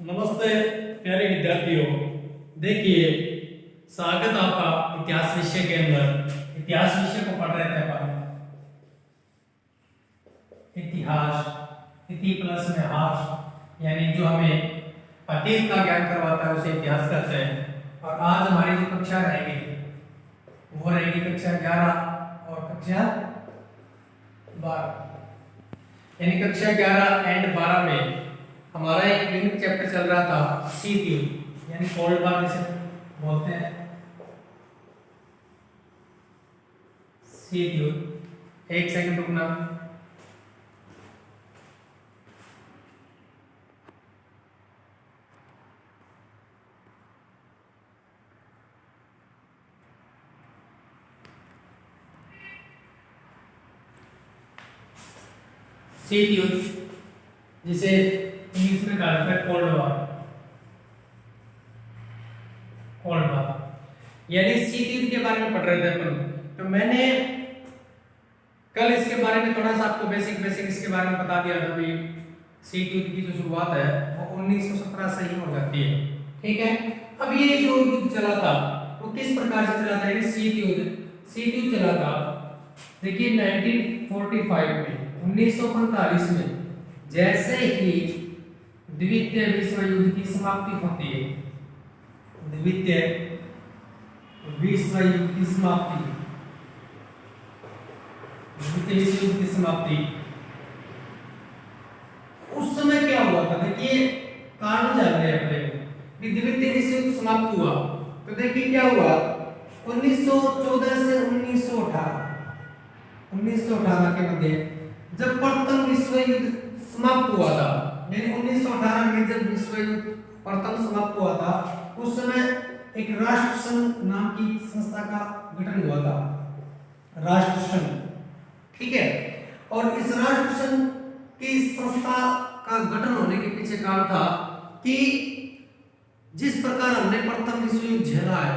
नमस्ते प्यारे विद्यार्थियों। देखिए, स्वागत आपका इतिहास विषय के अंदर। इतिहास विषय को पढ़ रहे थे अपन। इतिहास, इति प्लस में हास, यानी जो हमें अतीत का ज्ञान करवाता है उसे इतिहास कहते हैं। और आज हमारी जो कक्षा रहेगी वो रहेगी कक्षा 11 और कक्षा 12, यानी कक्षा 11 एंड 12 में हमारा एक यूनिट चैप्टर चल रहा था शीत युद्ध, यानी कोल्ड वार जिसे बोलते हैं, शीत युद्ध। एक सेकंड रुकना। शीत युद्ध जिसे इंग्लिश में कहा जाता है कोल्ड वार। कोल्ड वार यानी शीत युद्ध के बारे में पढ़ रहे थे अपन। तो मैंने कल इसके बारे में थोड़ा सा आपको बेसिक इसके बारे में बता दिया था भी शीत युद्ध की जो शुरुआत है वो 1917 से ही हो जाती है। ठीक है, अब ये जो युद्ध चला था वो किस प्रकार से चला था, यानी शीत युद्ध चला था। देखिए 1945 में 1945 में जैसे ही द्वितीय विश्व युद्ध की समाप्ति होती है, द्वितीय विश्व युद्ध की समाप्ति, द्वितीय विश्व युद्ध की समाप्ति, उस समय क्या हुआ था? देखिए कारण जान रहे हैं अपने को। द्वितीय विश्व युद्ध समाप्त हुआ तो देखिए क्या हुआ, 1914 से 1918 के मध्य जब प्रथम विश्व युद्ध समाप्त हुआ था, यानी 1918 में जब विश्व युद्ध प्रथम समाप्त हुआ था, उस समय एक राष्ट्र संघ नाम की संस्था का गठन हुआ था, राष्ट्र संघ। ठीक है, और इस राष्ट्र संघ की संस्था का गठन होने के पीछे कारण था कि जिस प्रकार हमने प्रथम विश्व युद्ध झेला है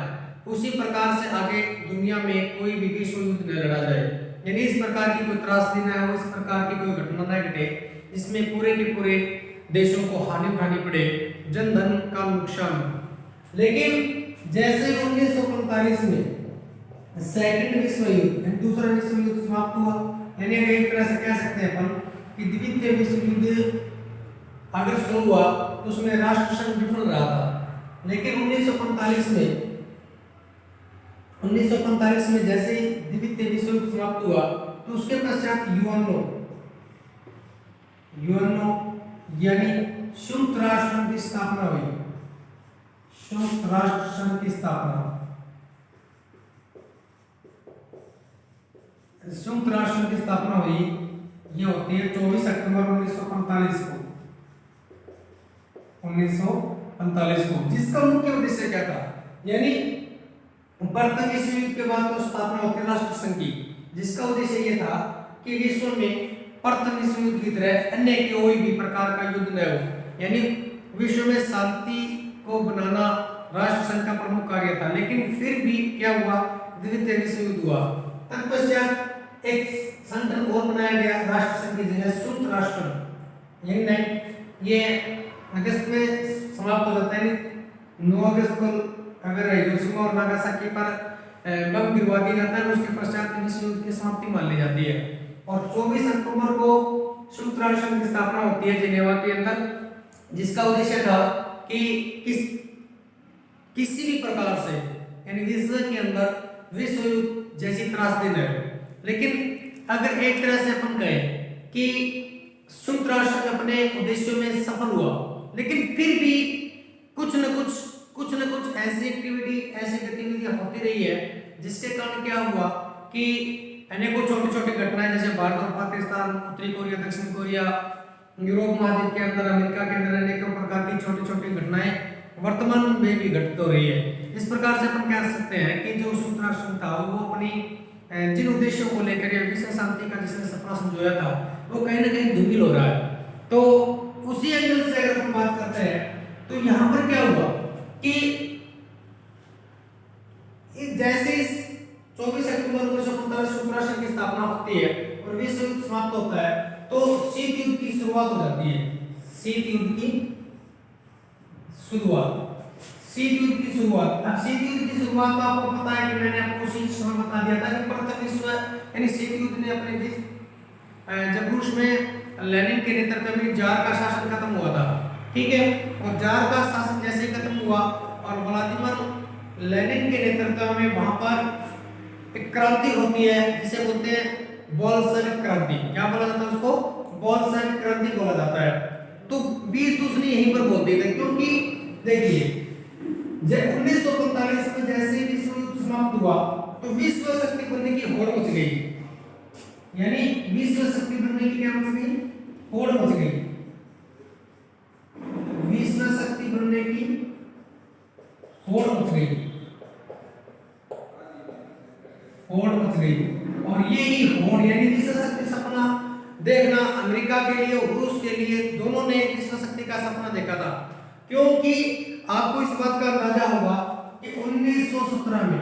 उसी प्रकार से आगे दुनिया में कोई भी विश्व युद्ध न लड़ा जाए, यानी इस प्रकार की कोई त्रासदी न हो, इस प्रकार की कोई घटना न घटे जिसमें पूरे के पूरे देशों को हानि उठानी पड़े, जन धन का नुकसान। लेकिन जैसे 1945 में सेकंड विश्व युद्ध यानी दूसरा विश्व युद्ध समाप्त हुआ, यानी एक तरह से कह सकते हैं अपन कि द्वितीय विश्व युद्ध अगर शुरू हुआ तो उसमें राष्ट्र संघ विफल रहा था। लेकिन 1945 में जैसे ही द्वितीय विश्व युद्ध समाप्त हुआ तो उसके पश्चात यूएनओ यानी संयुक्त राष्ट्र संघ की स्थापना हुई। संयुक्त राष्ट्र संघ की स्थापना, संयुक्त राष्ट्र संघ की स्थापना हुई, ये होती है 24 अक्टूबर 1945 को, जिसका मुख्य उद्देश्य क्या था, यानी प्रथम विश्व युद्ध के बाद तो स्थापना होती है राष्ट्र संघ की, जिसका उद्देश्य ये था कि विश्व में प्रथम विश्व युद्ध की तरह अन्य कोई भी प्रकार का युद्ध न हो, यानी विश्व में शांति को बनाना राष्ट्र संघ का प्रमुख कार्य था। लेकिन फिर भी क्या हुआ, द्वितीय विश्व युद्ध हुआ, तत्पश्चात एक संगठन और बनाया गया राष्ट्र संघ की जगह संयुक्त राष्ट्र, यानी ये अगस्त में समाप्त हो जाता है। 9 अगस्त को अगर हिरोशिमा और नागासाकी पर बम गिरवा दिया जाता है, उसके पश्चात विश्व युद्ध की समाप्ति मान ली जाती है। और 24 अक्टूबर को संयुक्त राष्ट्र संघ की स्थापना होती है जिनेवा के अंदर, जिसका उद्देश्य था कि किसी भी प्रकार से यानी विश्व के अंदर विश्व युद्ध जैसी त्रासदी न हो। लेकिन अगर एक तरह से अपन कहें कि संयुक्त राष्ट्र संघ अपने उद्देश्यों में सफल हुआ, लेकिन फिर भी कुछ न कुछ ऐसी एक्टिविटी, ऐसी गतिविधियां होती रही है जिसके कारण क्या हुआ कि अनेकों छोटी घटनाएं जैसे भारत और पाकिस्तान, उत्तरी कोरिया, दक्षिण कोरिया, यूरोप महाद्वीप के अंदर, अमेरिका के अंदर अनेकों प्रकार की छोटी घटनाएं वर्तमान में भी घटित हो रही है। इस प्रकार से अपन कह सकते हैं कि जो संयुक्त राष्ट्र संघ था वो अपनी जिन उद्देश्यों को लेकर विश्व शांति का जिसने सपना संजोया था वो कहीं ना कहीं धूमिल हो रहा है। तो उसी एंगल से अगर हम बात करते हैं तो यहाँ पर क्या हुआ कि जैसे 24 अक्टूबर 1945 संयुक्त राष्ट्र की स्थापना होती है और विश्व युद्ध समाप्त होता है तो शीत युद्ध की शुरुआत हो जाती है। शीत युद्ध की शुरुआत, शीत युद्ध की शुरुआत। अब शीत युद्ध की शुरुआत तो आपको पता है कि मैंने आपको उसी समय बता दिया था कि प्रथम विश्व यानी शीत युद्ध ने अपने जब रूस में लेनिन के नेतृत्व में जार का शासन खत्म हुआ था, ठीक है। और जार का शासन जैसे खत्म हुआ और व्लादिमीर लेनिन के नेतृत्व में वहां पर एक क्रांति होती है जिसे बोलते हैं बोल्शेविक क्रांति। क्या बोला जाता है उसको? बोल्शेविक क्रांति बोला जाता है। तो 20 दूसरी यहीं पर बोलते थे क्योंकि देखिए जब 1945 में जैसे ही विश्व युद्ध समाप्त हुआ तो विश्व शक्ति बनने की होड़ मच गई, यानी विश्व शक्ति बनने की क्या मच गई? होड़ मच गई। विश्व शक्ति बनने की होड़ मच गई, होड़ मच गई। और ये ही होड़ यानी विश्व शक्ति सपना देखना अमेरिका के लिए और रूस के लिए दोनों ने विश्व शक्ति का सपना देखा था। क्योंकि आपको इस बात का अंदाजा होगा कि 1917 में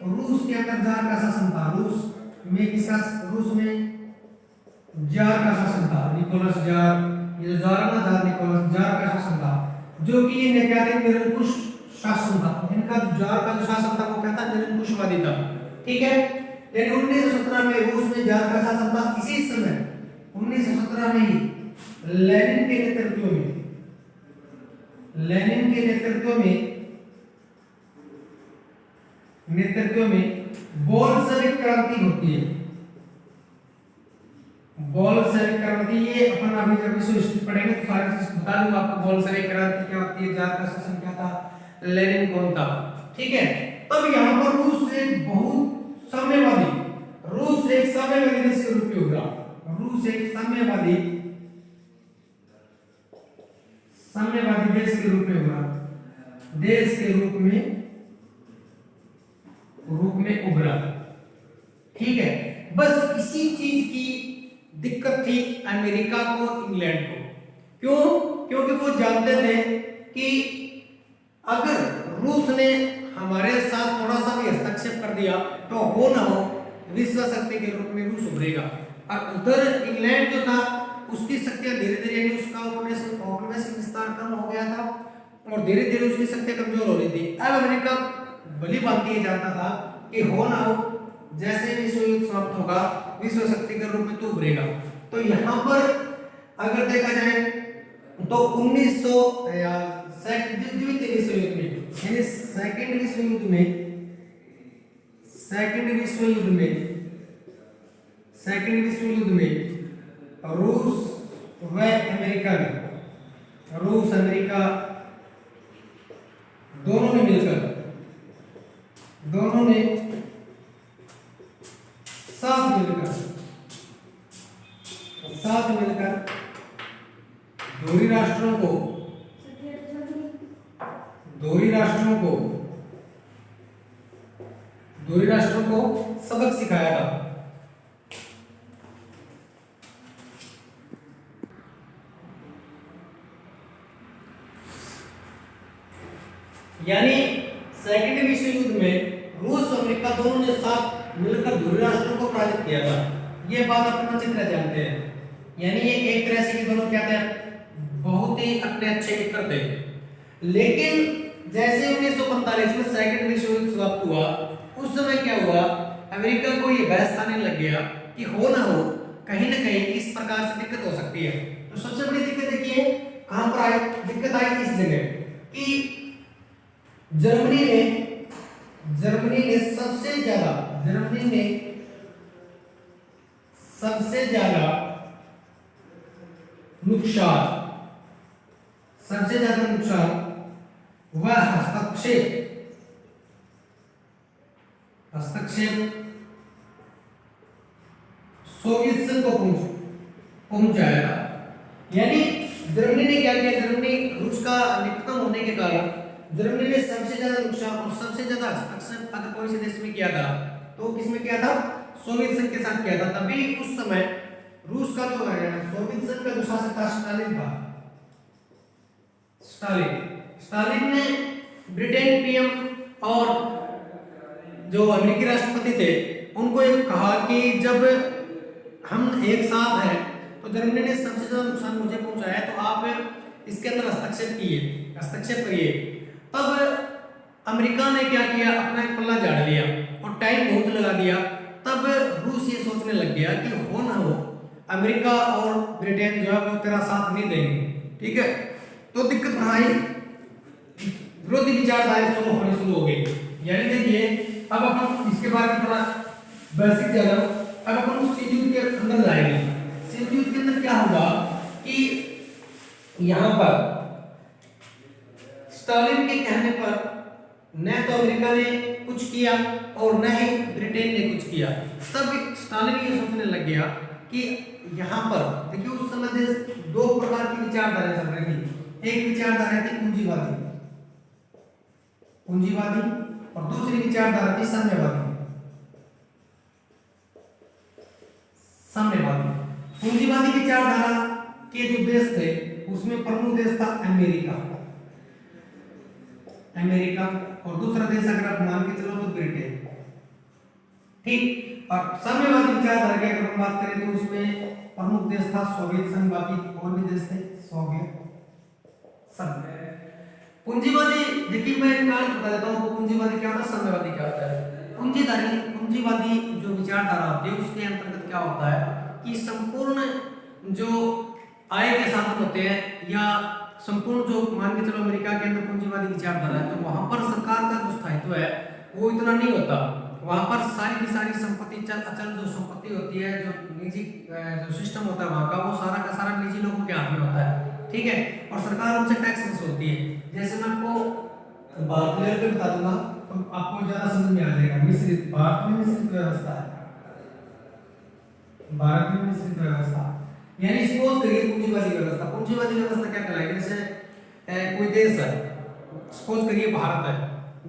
रूस के अंदर जार का शासन था। रूस में जार का शासन था, निकोलस जार, ये जो जार ना जार निकोलस जार का शासन था, जो कि ये नैतिक निरंकुश शासन था। इनका जार का जो शासन था वो क्या था? निरंकुशवादी था, ठीक है। लेकिन 1917 में रूस में जार का शासन था। इसी समय 1917 में ही लेनिन के नेतृत्व में बोल्शेविक क्रांति होती है। बोल्शेविक क्रांति ये अपन अभी जब विश्व हिस्ट्री पढ़ेंगे तो सारी चीज बता दूंगा आपको। बोल्शेविक क्रांति क्या होती है, जार का शासन क्या था, लेनिन कौन था, ठीक है। तब यहाँ पर रूस एक बहुत साम्यवादी देश के रूप में उभरा। रूस एक साम्यवादी देश के रूप में उभरा, देश के रूप में उभरा, ठीक है। बस इसी चीज की दिक्कत थी अमेरिका को, इंग्लैंड को। क्यों? क्योंकि वो जानते थे कि अगर रूस ने हमारे साथ थोड़ा सा भी हस्तक्षेप कर दिया तो हो ना हो विश्व शक्ति के रूप में रूस उभरेगा। और उधर इंग्लैंड जो था उसकी शक्तियां धीरे धीरे यानी उसका औपनिवेशिक विस्तार कम हो गया था और धीरे धीरे उसकी शक्तियां कमजोर हो रही थी। अब अमेरिका भली भांति ये जानता था कि हो ना हो जैसे विश्व युद्ध समाप्त होगा विश्व शक्ति के रूप में तो उभरेगा। तो यहाँ पर अगर देखा जाए तो 1900 द्वितीय विश्व युद्ध में यानी सेकंड विश्व युद्ध में रूस व अमेरिका दोनों ने साथ मिलकर दोहरी राष्ट्रों को सबक सिखाया था। यानी सेकंड विश्व युद्ध में रूस और अमेरिका दोनों ने साथ मिलकर दोहरी राष्ट्रों को पराजित किया था। ये बात अपन अच्छी तरह जानते हैं। यानी ये एक तरह से दोनों क्या थे? बहुत ही अपने अच्छे मित्र थे। लेकिन जैसे 1945 में सेकंड विश्व युद्ध समाप्त हुआ उस समय क्या हुआ? अमेरिका को ये बहस आने लग गया कि हो ना हो कहीं ना कहीं इस प्रकार से दिक्कत हो सकती है। तो सबसे बड़ी दिक्कत देखिए कहां पर आई? दिक्कत आई इस जगह कि जर्मनी ने सबसे ज्यादा नुकसान वह हस्तक्षेप सोवियत संघ को पहुंचाया था। यानी जर्मनी ने क्या किया? जर्मनी रूस का निकटतम होने के कारण जर्मनी ने सबसे ज्यादा नुकसान और सबसे ज्यादा हस्तक्षेप अगर कोई से देश में किया था तो किसमें किया था? सोवियत संघ के साथ किया था। तभी उस समय रूस का जो है सोवियत संघ का जो शासक था स्टालिन ने ब्रिटेन पीएम और जो अमेरिकी राष्ट्रपति थे उनको ये कहा कि जब हम एक साथ हैं तो जर्मनी ने सबसे ज्यादा नुकसान मुझे पहुंचाया तो आप इसके अंदर हस्तक्षेप किए। हस्तक्षेप करिए। तब अमेरिका ने क्या किया, अपना एक पल्ला झाड़ लिया और टाइम बहुत लगा दिया। तब रूस ये सोचने लग गया कि हो ना हो अमेरिका और ब्रिटेन जो है वो तेरा साथ नहीं देंगे, ठीक है। तो दिक्कत कहाँ आई, विरोधी विचारधारा शुरू होने शुरू हो गई। यानी देखिए अब अपन इसके बारे में थोड़ा बेसिक जाना, अब अपन उस शीत के अंदर जाएंगे। शीत युद्ध के अंदर क्या होगा कि यहाँ पर स्टालिन के कहने पर न तो अमेरिका ने कुछ किया और न ही ब्रिटेन ने कुछ किया। तब स्टालिन ये सोचने लग गया कि यहाँ पर देखिए उस समय देश दो प्रकार की विचारधारा चल रही थी। एक विचारधारा थी पूंजीवादी और दूसरी विचारधारा थी साम्यवादी। पूंजीवादी विचारधारा के जो देश थे उसमें प्रमुख देश था अमेरिका और दूसरा देश अगर आप मान के चलो तो ब्रिटेन, ठीक। और साम्यवादी विचारधारा की अगर हम बात करें तो उसमें प्रमुख देश था सोवियत संघ, बाकी और भी देश थे सोवियत संघ। पूंजीवादी देखिए मैं एक बात बता देता हूँ, पूंजीवादी क्या होता है, साम्यवादी क्या होता है। पूंजीवादी जो विचारधारा होती है उसके अंतर्गत क्या होता है कि संपूर्ण जो आय के साधन होते हैं या संपूर्ण जो मान के चलो अमेरिका के अंदर पूंजीवादी विचारधारा है, तो वहां पर सरकार का जो स्थायित्व है वो इतना नहीं होता। वहां पर सारी की सारी संपत्ति अचल जो संपत्ति होती है, जो निजी जो सिस्टम होता है वहां का, वो सारा का सारा निजी लोगों के हाथ में होता है, ठीक है। और सरकार उनसे टैक्स वसूलती है। जैसे मैं आपको भारत लेवल पे बता दूंगा तो आपको ज्यादा समझ में आ जाएगा। मिश्रित भारत में मिश्रित व्यवस्था है, भारत में मिश्रित व्यवस्था यानी सपोज करिए पूंजीवादी व्यवस्था क्या कहलाएगी। जैसे कोई देश है, सपोज करिए भारत है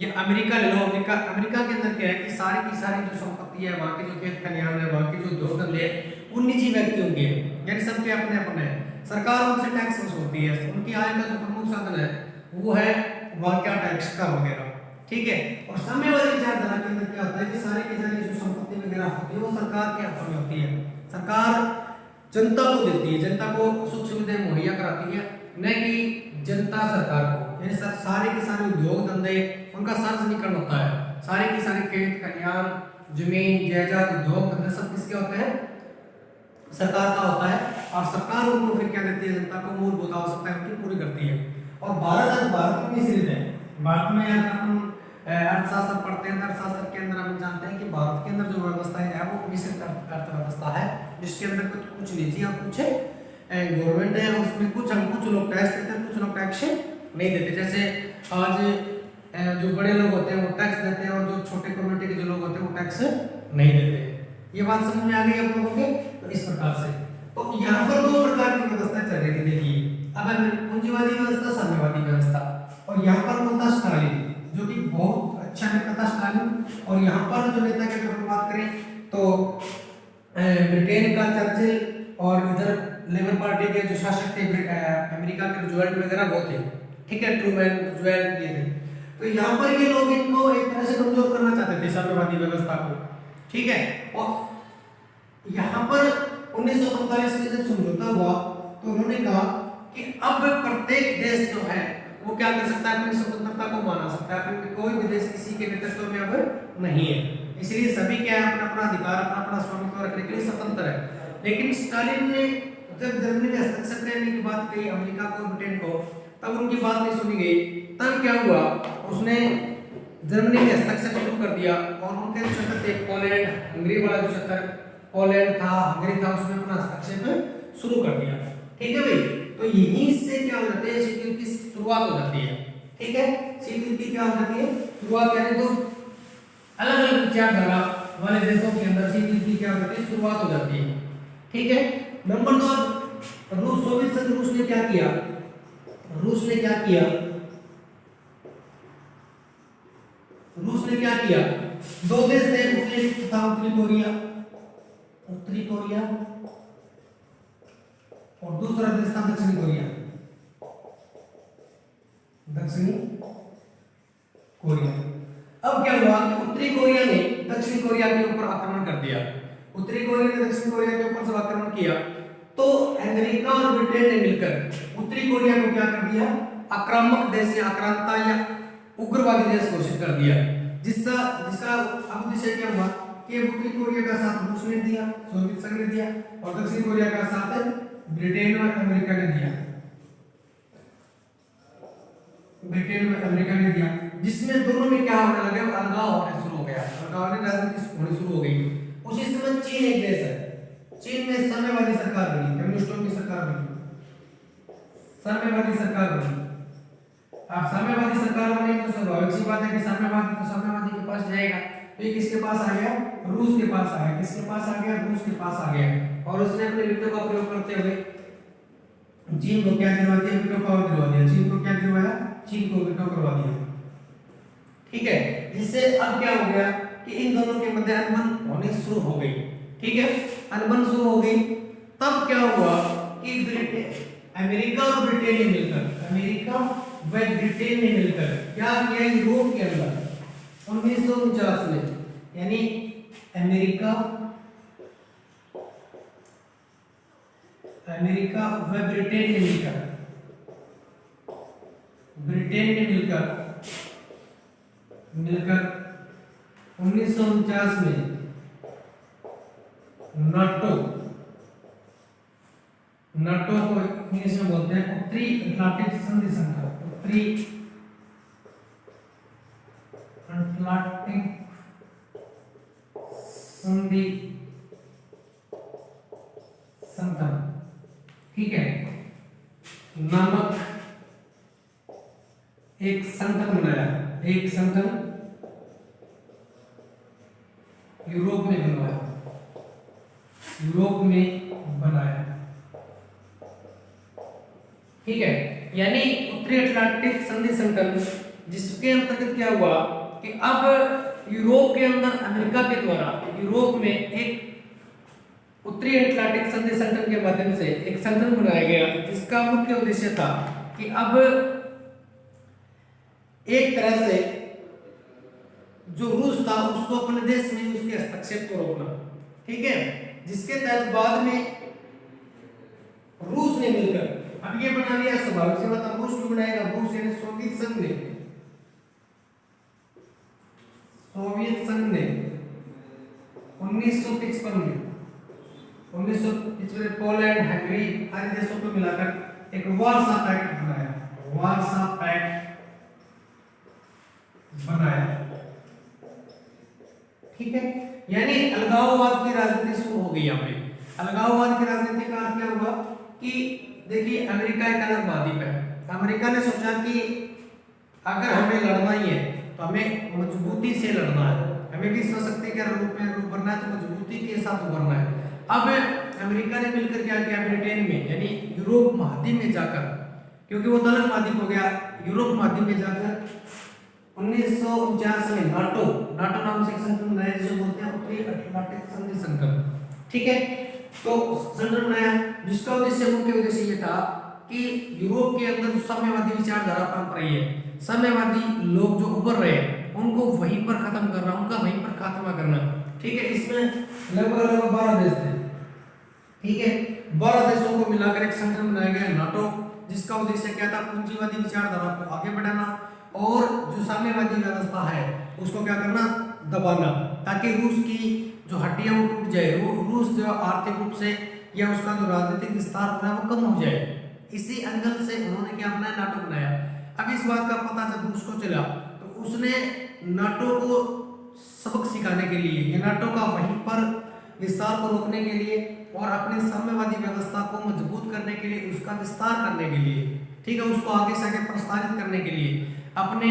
या अमेरिका ले लो। अमेरिका के अंदर क्या है कि सारी की सारी जो संपत्ति है, वहाँ के जो खेत खलिहान है, वहाँ के जो उद्योग धंधे हैं, वो निजी व्यक्तियों के हैं, यानी सबके अपने अपने हैं। सरकार उनसे टैक्स वसूलती है। उनकी आय का जो प्रमुख साधन है वो है वहाँ क्या टैक्स का वगैरह, ठीक है। और साम्यवादी विचारधारा के अंदर क्या होता है कि सारी की सारी जो संपत्ति वगैरह होती है वो सरकार के हाथों में होती है। सरकार जनता को देती है, जनता को सुख सुविधाएं मुहैया कराती है, न कि जनता सरकार को। यानी सारे के सारे उद्योग धंधे उनका सार्वजनिकरण होता है। सारे के सारे खेत खलिहान, जमीन जायदाद, उद्योग धंधे सब किसके होते हैं, सरकार का होता है। और सरकार उनको फिर क्या देती है, जनता को मूलभूत आवश्यकताएं उनकी पूरी करती है। और भारत में मिश्रित है। भारत में अगर हम अर्थशास्त्र पढ़ते हैं, अर्थशास्त्र के अंदर हम जानते हैं कि भारत के अंदर जो व्यवस्था है वो मिश्रित अर्थव्यवस्था है, जिसके अंदर कुछ निजी और कुछ गवर्नमेंट है। उसमें कुछ लोग टैक्स देते हैं, कुछ लोग टैक्स नहीं देते। जैसे आज जो बड़े लोग होते हैं वो टैक्स देते हैं और जो छोटे कम्युनिटी के जो लोग होते हैं वो टैक्स नहीं देते। ये बात समझ में आ गई आप लोगों के। तो इस प्रकार से तो यहाँ पर दो प्रकार की व्यवस्था चल रही थी। देखिए अब पूंजीवादी व्यवस्था, साम्यवादी व्यवस्था। और यहाँ पर कौन था, स्टालिन, जो कि बहुत अच्छा नेता था स्टालिन। और यहाँ पर जो नेता की अगर बात करें तो ब्रिटेन का चर्चिल और इधर लेबर पार्टी के जो शासक थे अमेरिका के रूजवेल्ट वगैरह वो थे, ठीक है, ट्रूमैन, रूजवेल्ट ये थे। तो यहाँ पर ये लोग इनको एक तरह से कमजोर करना चाहते थे साम्यवादी व्यवस्था को, ठीक है। और यहाँ पर 1945 में जब समझौता हुआ तो उन्होंने कहा कि अब प्रत्येक देश जो है वो क्या कर सकता है, अपनी स्वतंत्रता को माना सकता है। अपने कोई भी देश किसी के नेतृत्व में अब नहीं है, इसलिए सभी क्या है अपना अपना अधिकार, अपना अपना स्वामित्व रखने के लिए स्वतंत्र है। लेकिन स्टालिन ने जब जर्मनी में हस्तक्षेप करने की बात कही अमेरिका को, ब्रिटेन को, तब उनकी बात नहीं सुनी गई। तब क्या हुआ, उसने जर्मनी में हस्तक्षेप शुरू कर दिया और उनके जो क्षेत्र थे पोलैंड, हंगरी वाला जो क्षेत्र पोलैंड था, हंगरी था, उसमें अपना हस्तक्षेप शुरू कर दिया, ठीक है भाई। तो यहीं से क्या हो जाती है, शीत युद्ध की शुरुआत हो जाती है, ठीक है। शीत युद्ध की क्या हो जाती है शुरुआत, यानी तो अलग अलग विचारधारा वाले देशों के अंदर शीत युद्ध की क्या हो जाती है, शुरुआत हो जाती है, ठीक है। नंबर 2, रूस, सोवियत संघ, रूस ने क्या किया, रूस ने क्या किया, दो देश थे, एक था उत्तरी कोरिया और दूसरा देश था दक्षिणी कोरिया। अब क्या हुआ कि उत्तरी कोरिया ने दक्षिणी कोरिया के ऊपर आक्रमण कर दिया। उत्तरी कोरिया ने दक्षिण कोरिया के ऊपर जब आक्रमण किया तो अमेरिका और ब्रिटेन ने मिलकर उत्तरी कोरिया को क्या कर दिया, आक्रामक देश या आक्रांता या उग्रवादी देश घोषित कर दिया, जिसका जिसका अब उद्देश्य क्या हुआ कि उत्तरी कोरिया का साथ रूस ने दिया, सोवियत संघ ने दिया, और दक्षिण कोरिया का साथ ब्रिटेन और अमेरिका ने दिया, ब्रिटेन और अमेरिका ने दिया, जिसमें दोनों में क्या होने लगे, अलगाव होने शुरू हो गया, अलगाव की राजनीति होनी शुरू हो गई। उसी समय चीन एक देश है, चीन में साम्यवादी सरकार बनी, कम्युनिस्टों की सरकार बनी, साम्यवादी सरकार बनी। आप साम्यवादी सरकार बनी तो स्वाभाविक सी बात है कि साम्यवादी तो साम्यवादी के पास जाएगा, तो ये किसके पास आ गया, रूस के पास आ गया, किसके पास आ गया, रूस के पास आ गया, और उसने अपने वीटो का प्रयोग करते हुए चीन को क्या दिलवा दिया, वीटो पावर दिलवा दिया, चीन को क्या दिलवाया, चीन को वीटो करवा दिया, ठीक है। जिससे अब क्या हो गया कि इन दोनों के मध्य अनबन होनी शुरू हो गई, ठीक है, अनबन शुरू हो गई। तब क्या हुआ कि ब्रिटेन, अमेरिका और ब्रिटेन ने मिलकर, अमेरिका व ब्रिटेन ने मिलकर क्या किया, यूरोप के अंदर 1949 में, यानी अमेरिका व ब्रिटेन ने मिलकर, ब्रिटेन ने मिलकर 1949 में नाटो को इंग्लिश में बोलते हैं उत्तरी अटलांटिक संधि संगठन, उत्तरी अटलांटिक संधि संगठन, ठीक है, नामक एक संगठन बनाया, एक संगठन यूरोप में बनवाया, यूरोप में बनाया, ठीक है, यानी उत्तरी अटलांटिक संधि संगठन, जिसके अंतर्गत क्या हुआ कि अब यूरोप के अंदर अमेरिका के द्वारा यूरोप में एक उत्तरी अटलांटिक संधि संगठन के माध्यम से एक संगठन बनाया गया, जिसका मुख्य उद्देश्य था कि अब एक तरह से जो रूस था उसको अपने देश में उसके हस्तक्षेप को रोकना, ठीक है, जिसके तहत बाद में रूस ने मिलकर अब ये बना लिया, स्वाभाविक सी बात, रूस भी बनाएगा, रूस यानी सोवियत संघ ने, सोवियत संघ ने 1955 में पोलैंड, हंगरी आदि देशों को मिलाकर एक वार्सा पैक्ट बनाया, वार्सा पैक्ट बनाया, ठीक है, यानी अलगाववाद की राजनीति शुरू हो गई। यहाँ पे अलगाववाद की राजनीति का अर्थ क्या हुआ कि देखिए अमेरिका एक अलग महाद्वीप है, अमेरिका ने सोचा कि अगर हमें लड़ना ही है तो हमें मजबूती से लड़ना है, हमें भी सशक्ति के रूप में उभरना है, तो मजबूती के साथ उभरना है। अब अमेरिका ने मिलकर क्या किया, ब्रिटेन में यानी यूरोप महाद्वीप में जाकर, क्योंकि वो तो अलग महाद्वीप हो गया, यूरोप महाद्वीप में जाकर 1949 में नाटो नाम से एक संगठन बनाया, जिसे बोलते हैं उत्तरी अटलांटिक संधि संगठन, ठीक है, तो संगठन बनाया, जिसका उद्देश्य, मुख्य उद्देश्य ये था कि यूरोप के अंदर जो साम्यवादी विचारधारा पनप रही है, साम्यवादी लोग जो उभर रहे हैं उनको वहीं पर खत्म करना, उनका वहीं पर खात्मा करना, ठीक है। इसमें लगभग 12 देश थे, ठीक है, 12 देशों को मिलाकर एक संगठन बनाया गया नाटो, जिसका उद्देश्य क्या था, पूंजीवादी विचारधारा को आगे बढ़ाना और जो साम्यवादी व्यवस्था है उसको क्या करना, दबाना, ताकि रूस की जो हड्डियां वो टूट जाए, रूस जो आर्थिक रूप से या उसका जो राजनीतिक विस्तार होना है वो कम हो जाए। इसी एंगल से उन्होंने क्या बनाया, नाटो बनाया। अब इस बात का पता जब रूस को चला तो उसने नाटो को सबक सिखाने के लिए या नाटो का वहीं पर विस्तार को रोकने के लिए और अपनी साम्यवादी व्यवस्था को मजबूत करने के लिए, उसका विस्तार करने के लिए, ठीक है, उसको आगे से आगे प्रसारित करने के लिए अपने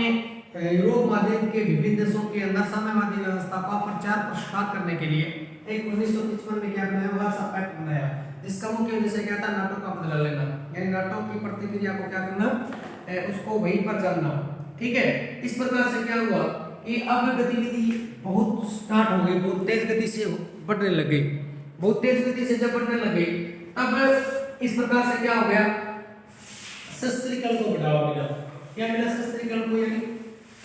यूरोप महाद्वीप के विभिन्न देशों के अंदर साम्यवादी व्यवस्था का प्रचार प्रसार करने के लिए एक 1955 में क्या बनाया, वार्सा पैक्ट बनाया, जिसका मुख्य उद्देश्य क्या था, नाटो का बदला लेना, यानी नाटो की प्रतिक्रिया को क्या करना, उसको वहीं पर जानना, ठीक है। इस प्रकार से क्या हुआ कि अब गतिविधि बहुत स्टार्ट हो गई, बहुत तेज गति से बढ़ने लग गई, बहुत तेज गति से जब बढ़ने लग गई, तब इस प्रकार से क्या हो गया, शस्त्रीकरण को बढ़ावा मिला। क्या मिला, शस्त्रीकरण को, यानी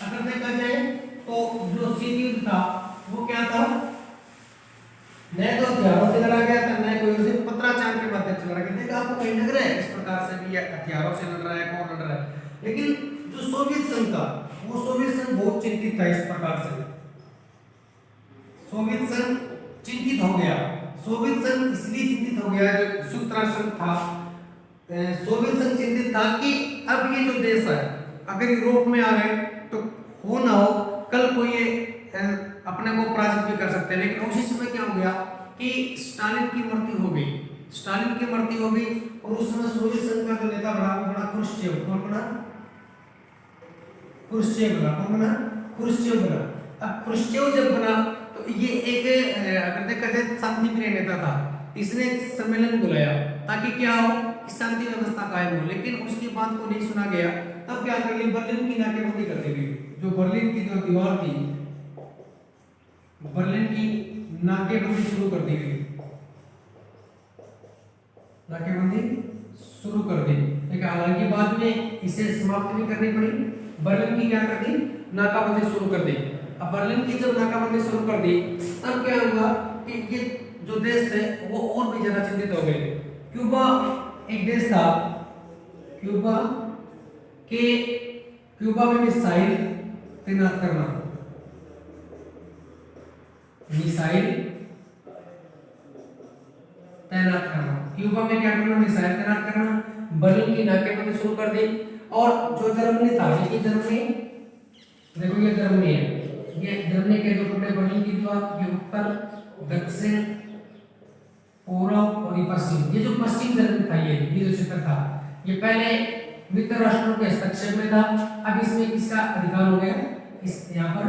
अगर देखा जाए तो जो शीत युद्ध था वो क्या था, न तो हथियारों से लड़ा गया था, न कोई उसे पत्राचार के माध्यम से लड़ा गया। देखा आपको कहीं लग रहा है इस प्रकार से भी हथियारों से लड़ रहा है, कौन लड़ रहा है, लेकिन जो सोवियत संघ था, वो सोवियत संघ बहुत चिंतित था इस प्रकार से। सोवियत संघ चिंतित हो गया। सोवियत संघ इसलिए चिंतित हो गया, जो संयुक्त राष्ट्र संघ था, सोवियत संघ चिंतित था कि अब ये जो देश है अगर यूरोप में आ गए तो हो ना हो कल कोई ये अपने को पराजित भी कर सकते हैं। लेकिन उसी समय क्या हो गया कि स्टालिन की मृत्यु हो गई। स्टालिन की मृत्यु हो गई और उस समय सोवियत संघ का जो नेता बना वो बना क्रुश्चेव। कौन बना? क्रुश्चेव बना। कौन बना? क्रुश्चेव बना। अब क्रुश्चेव जब बना तो ये एक अगर देखा जाए शांति प्रिय नेता था। इसने एक सम्मेलन बुलाया ताकि क्या हो, शांति व्यवस्था कायम हो। लेकिन उसकी बात को नहीं सुना गया। तब क्या कर ली, बर्लिन की नाकेबंदी कर दी गई। जो बर्लिन की जो दीवार थी, बर्लिन की नाकेबंदी शुरू कर दी गई। नाकेबंदी शुरू कर दी। लेकिन हालांकि बाद में इसे समाप्त भी करनी पड़ी। बर्लिन की क्या कर दी, नाकाबंदी शुरू कर दी। अब बर्लिन की जब नाकाबंदी शुरू कर दी तब क्या हुआ कि ये जो देश थे वो और भी ज्यादा चिंतित हो गए। क्यूबा एक देश था, क्यूबा में मिसाइल तैनात करना, मिसाइल तैनात करना, क्यूबा में क्या करना, मिसाइल तैनात करना। बर्लिन की नाकेबंदी शुरू कर दी। और जो जर्मनी था, ये जर्मनी, देखो ये जर्मनी है, ये जर्मनी के जो टुकड़े बर्लिन की दीवार, ये उत्तर, दक्षिण, पूर्व और ये पश्चिम, ये जो पश्चिम जर्मनी था, ये जो क्षेत्र था, ये पहले मित्र राष्ट्रों के हस्तक्षेप में था। अब इसमें किसका अधिकार हो गया, इस यहाँ पर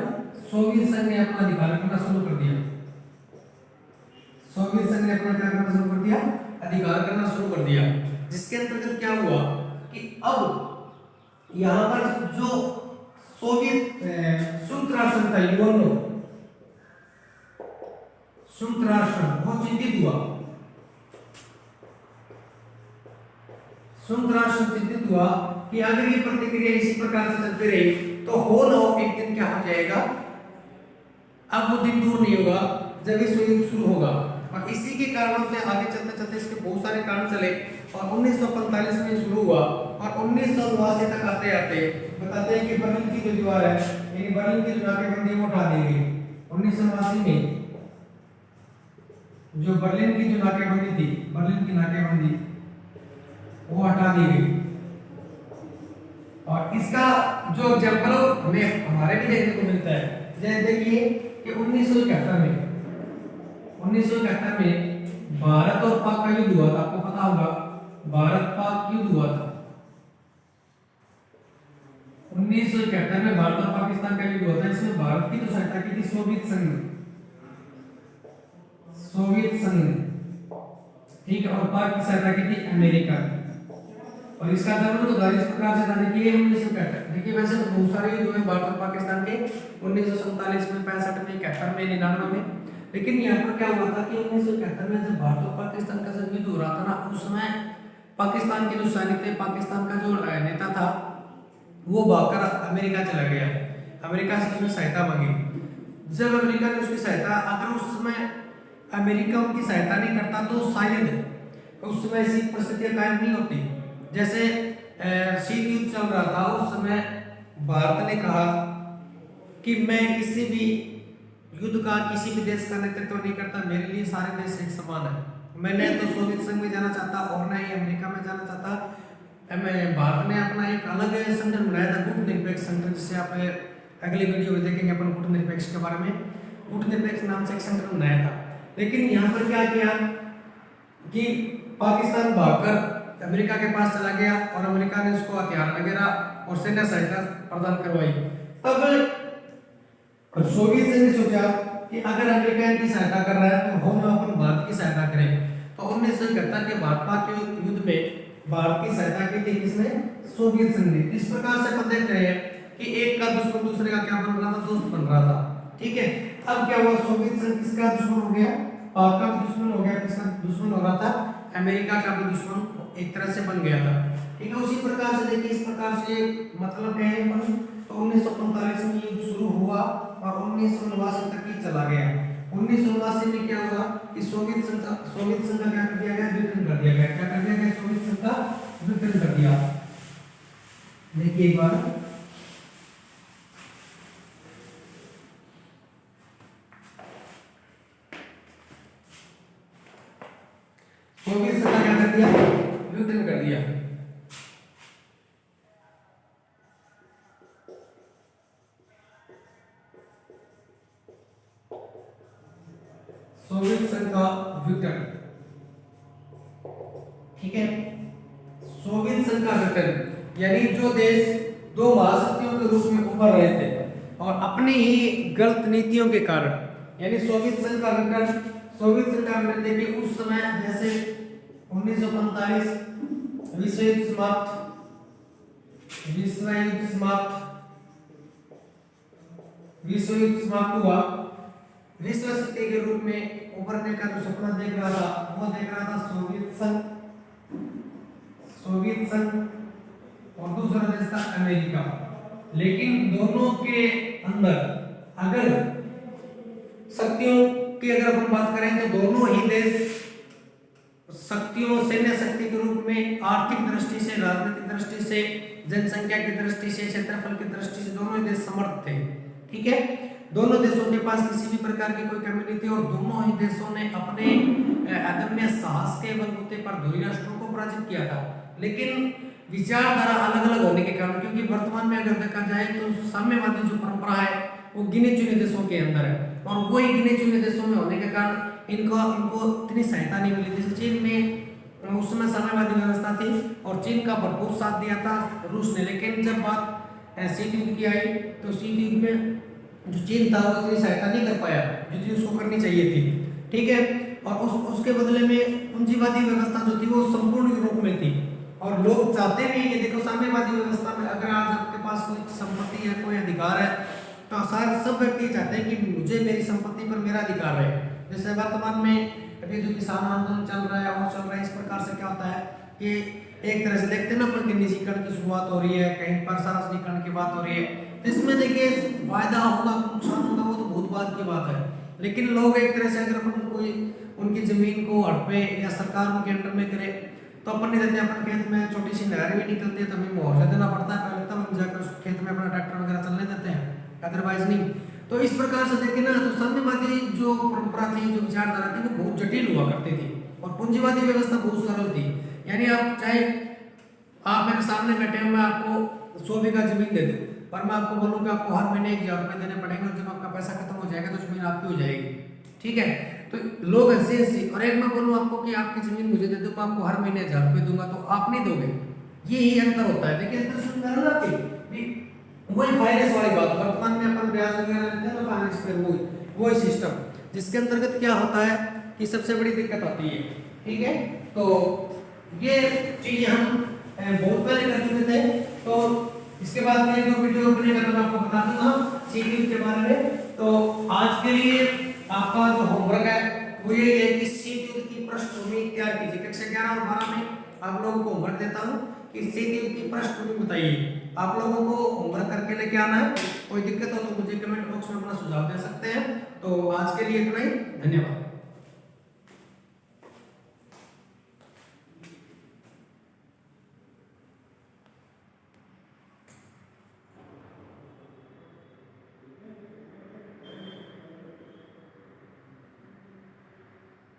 सोवियत संघ ने अपना अधिकार करना शुरू कर दिया। सोवियत संघ ने अपना क्या करना शुरू कर दिया, अधिकार करना शुरू कर दिया। जिसके अंतर्गत क्या हुआ कि अब यहाँ पर जो सोवियत संयुक्त राष्ट्र था, यूएनओ, संयुक्त राष्ट्र बहुत चिंतित हुआ। संयुक्त राष्ट्र चिंतित हुआ कि अगर ये प्रतिक्रिया इसी प्रकार से चलती रही तो हो ना हो एक दिन क्या हो जाएगा, अब वो दिन दूर नहीं होगा जब विश्व युद्ध शुरू होगा। और इसी के कारणों से आगे चलते चलते इसके बहुत सारे कारण चले और 1945 में शुरू हुआ और 1989 तक आते आते बताते हैं कि बर्लिन की जो दीवार है, यानी बर्लिन की जो नाकेबंदी वो हटा दी गई। 1989 में जो बर्लिन की जो नाकेबंदी थी, बर्लिन की नाकेबंदी वो हटा दी गई। और इसका जो एग्जाम्पल हमें हमारे भी देखने को मिलता है। जैसे देखिए कि 1971 में भारत और पाक का युद्ध हुआ था, आपको पता होगा भारत पाक युद्ध हुआ था। 1971 में भारत और पाकिस्तान का युद्ध हुआ था। इसमें भारत की तो सहायता की थी सोवियत संघ ने, ठीक है, और पाक की सहायता की थी अमेरिका ने। और इसका जरूर तो इस प्रकार से था। देखिए 1971, देखिए वैसे तो बहुत सारे युद्ध हुए भारत और पाकिस्तान के, 1947 में, 65 में, 71 में, 99 में। लेकिन यहाँ पर क्या हुआ था कि 1971 में जब भारत और पाकिस्तान का जब युद्ध हो रहा था ना, उस समय पाकिस्तान के जो सैनिक थे, पाकिस्तान का जो नेता था, वो भागकर अमेरिका चला गया। अमेरिका से उसने सहायता मांगी। जब अमेरिका ने उसकी सहायता, अगर उस समय अमेरिका उनकी सहायता नहीं करता तो शायद उस समय ऐसी परिस्थितियां कायम नहीं होती। जैसे शीत युद्ध चल रहा था, उस समय भारत ने कहा कि मैं किसी भी युद्ध का, किसी भी देश का नेतृत्व नहीं करता, मेरे लिए सारे देश एक समान है। मैं न तो सोवियत संघ में जाना चाहता और न ही अमेरिका में जाना चाहता। भारत ने अपना एक अलग संगठन बनाया था, गुट निरपेक्ष संगठन, जिसे आप अगली वीडियो में देखेंगे अपन गुट निरपेक्ष के बारे में। गुट निरपेक्ष नाम से एक संगठन बनाया था। लेकिन यहाँ पर क्या किया कि पाकिस्तान भागकर अमेरिका के पास चला गया और अमेरिका ने उसको हथियार वगैरह और सैन्य सहायता प्रदान करवाई। तब सोवियत संघ ने सोचा कि अगर अमेरिका इनकी सहायता कर रहा है तो हम अपन भारत की सहायता करें। तो 1971 के भारत पाक युद्ध में भारत की सहायता की थी किसने, सोवियत संघ ने। इस प्रकार से अपन देख रहे हैं कि एक का दुश्मन दूसरे का क्या बन रहा था, दोस्त बन रहा था। ठीक है, अब क्या हुआ, सोवियत संघ किसका दुश्मन हो गया, पाक का दुश्मन हो गया। किसका दुश्मन हो रहा था, अमेरिका का भी दुश्मन एक तरह से बन गया था। ठीक है, उसी प्रकार से देखिए, इस प्रकार से मतलब क्या है, तो 1945 में युद्ध शुरू हुआ और 1989 तक ही चला गया। 1989 में क्या हुआ कि सोवियत संघ का क्या कर दिया गया, विघटन कर दिया गया। क्या कर दिया गया, सोवियत संघ का विघटन कर दिया। देखिए एक बार, सोवियत संघ क्या कर दिया, विघटन कर दिया। सोवियत संघ का विघटन, ठीक है। सोवियत संघ का विघटन यानी जो देश दो महाशक्तियों के रूप में उभर रहे थे और अपनी ही गलत नीतियों के कारण, यानी सोवियत संघ का विघटन, सोवियत संघ का विघटन देखिए उस समय जैसे 1945 विश्व युद्ध समाप्त, विश्व युद्ध समाप्त, विश्व युद्ध समाप्त हुआ, विश्व शक्ति के रूप में उभरने का जो सपना देख रहा था वो देख रहा था सोवियत संघ, सोवियत संघ और दूसरा देश था अमेरिका। लेकिन दोनों के अंदर अगर शक्तियों की अगर अपन बात करें तो दोनों ही देश शक्तियों, सैन्य शक्ति के रूप में, आर्थिक दृष्टि से, राजनीतिक दृष्टि से, जनसंख्या की दृष्टि से, क्षेत्रफल की दृष्टि से दोनों ही देश समर्थ थे, ठीक है। दोनों देशों के पास किसी भी प्रकार की कोई कमी नहीं थी और दोनों ही देशों ने अपने अदम्य साहस के बलबूते पर धुरी राष्ट्रों को पराजित किया था। लेकिन विचारधारा अलग अलग होने के कारण, क्योंकि वर्तमान में अगर देखा जाए तो साम्यवादी जो परंपरा है वो गिने चुने देशों के अंदर है और वही गिने चुने देशों में होने के कारण इनको इतनी सहायता नहीं मिली। जैसे चीन में उस समय साम्यवादी व्यवस्था थी और चीन का भरपूर साथ दिया था रूस ने, लेकिन जब बात शीत युद्ध की आई तो शीत युद्ध में जो चीन था वो इतनी सहायता नहीं कर पाया जितनी उसको करनी चाहिए थी, ठीक है। और उसके बदले में पूंजीवादी व्यवस्था जो थी वो संपूर्ण यूरोप में थी और लोग चाहते भी कि देखो साम्यवादी व्यवस्था में अगर आज आपके पास कोई संपत्ति है, कोई अधिकार है तो सारे सब व्यक्ति चाहते हैं कि मुझे मेरी संपत्ति पर मेरा अधिकार है। जैसे वर्तमान में अभी जो किसान आंदोलन चल रहा है और चल रहा है, इस प्रकार से क्या होता है कि एक तरह से देखते हैं ना अपन कि निजीकरण की शुरुआत हो रही है, कहीं पर सार्वजनिकरण की बात हो रही है, तो इसमें देखिए फायदा होगा नुकसान होगा वो तो बहुत बात की बात है। लेकिन लोग एक तरह से अगर अपन कोई उनकी जमीन को हड़पे या सरकार उनके अंडर में करे तो अपन नहीं देते, अपन खेत में छोटी सी नहर भी निकलती है तो हमें मुआवजा देना पड़ता है पहले, तब हम जाकर उस खेत में अपना ट्रैक्टर वगैरह चलने देते हैं, अदरवाइज नहीं। तो इस प्रकार से देखें ना तो साम्यवादी जो परंपरा थी, जो विचारधारा थी वो बहुत जटिल हुआ करती थी और पूंजीवादी व्यवस्था बहुत सरल थी। यानी आप चाहे आप मेरे सामने बैठे हो, मैं आपको 100 बीघा जमीन दे दूं पर मैं आपको बोलूँ कि आपको हर महीने 1000 रुपये देने पड़ेंगे और जब आपका पैसा खत्म हो जाएगा तो जमीन आपकी हो जाएगी, ठीक है। तो लोग ऐसे और एक मैं बोलूँ आपको कि आपकी जमीन मुझे दे दो, मैं आपको हर महीने 1000 रुपये दूंगा तो आप नहीं दोगे, यही अंतर होता है। देखिए अंतर समझ रहे हो, वही फाइनेंस वाली बात, वर्तमान में अपन ब्याज वगैरह लेते हैं ना फाइनेंस पे, वही सिस्टम जिसके अंतर्गत क्या होता है कि सबसे बड़ी दिक्कत आती है, ठीक है। तो ये चीजें हम बहुत पहले कर चुके थे, तो इसके बाद में जो वीडियो बनेगा तो मैं आपको बता दूंगा सीरीज के बारे में। तो आज के लिए आपका जो होमवर्क है वो ये है कि शीत युद्ध की पृष्ठभूमि तैयार कीजिए। कक्षा 11 और 12 में आप लोगों को होमवर्क देता हूँ कि शीत युद्ध की पृष्ठभूमि बताइए। आप लोगों को होमवर्क करके लेके आना है, कोई दिक्कत हो तो मुझे कमेंट बॉक्स में अपना सुझाव दे सकते हैं। तो आज के लिए इतना ही, धन्यवाद।